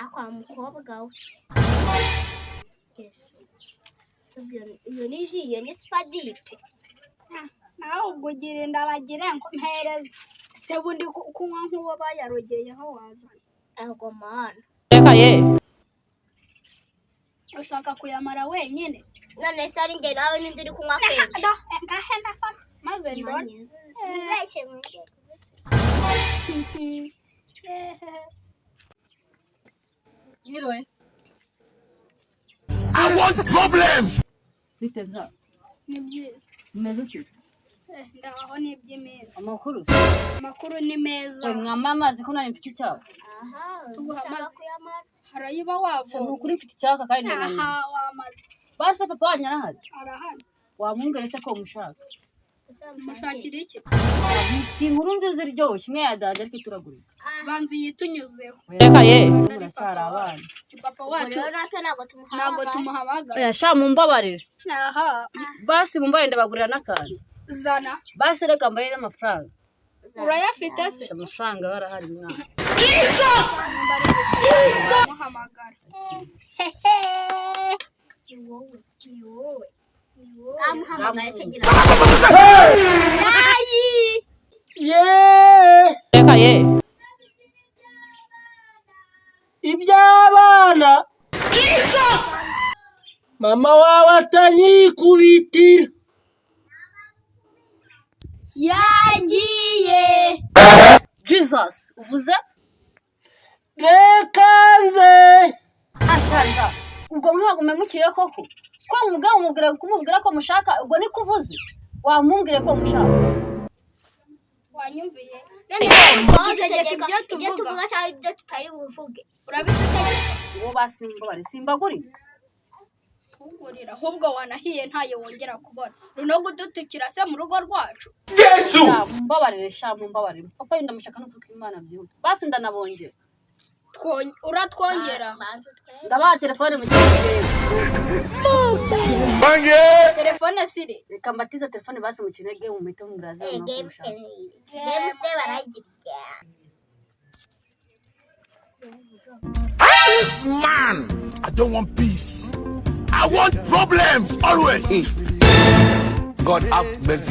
akwa mukobwa we. Iyo ni ji, iyo ni spadite. nawe ubwo ugira indabagire mpereza se bundi kunywa nk'uwo bayarogeyeho wazana Ego mana. Reka ye. ushaka kuyamara wenyine None se ari njye nawe n'indi uri kunywa kenshi. ngahe ndafata maze ndone Nibeshye mwebwe. Yiriwe. I want problems. Biteza. ni byiza Umeze ute? ndaho ni iby'imeza Amakuru. amakuru ni meza We mwama amazi ko nayo mfite icyaka. Aha. Tuguha ushaka amazi. kuyamara. harayiba Se wavoma nukuri mfite icyaka kandi ndaganye. aha wamaze Base papa wanyu arahazi. arahari Wamwungere se ko mushaka. mushakira iki Mfite inkuru nziza iryoshye imwe yadanje ariko turagurira. banza uyitunyuzeho Reka ye. Muracyari abana. si papa wacu Rero natwe ntabwo ntabwo tumuhamagara. tumuhamagara Oya sha mumbabarire. aha Basi mumbabarire ndabagurira n'akantu. zana Basi reka mbaye n'amafaranga. urayafite se Amafaranga barahari mwana. muhamagara Ni wowe. ni wowe Amuhamagara se ngira. Yeee Reka ye. iby'abana mama wawe atanyikubitira yagiye Jesus uvuze reka nze ashaza ubwo ntabwo memukiye koko ko mugabo kumubwira ko mushaka ubwo ni kuvuze wamumbwire ko mushaka wanyumviye Utegeka ibyo tuvuga. ibyo tuvuga cyangwa ibyo tutari buvuge. urabitegeka uwo basimbabare simbaguri kugurira ahubwo wanahiye ntayo wongera kubona runo gudutukira se mu rugo rwacu Jesus. mumbabarire sha mumbabarire papa yenda mushaka no kuko Imana byumva basi ndanabongera uratwongera Banza utwere. ndabaha telefone mu kirere Bange. telefone siri reka mbatize telefone basi mu kinege mu mito muraza Game se ni. Game se baragira. Man, I don't want peace. I want problems always. God have mercy.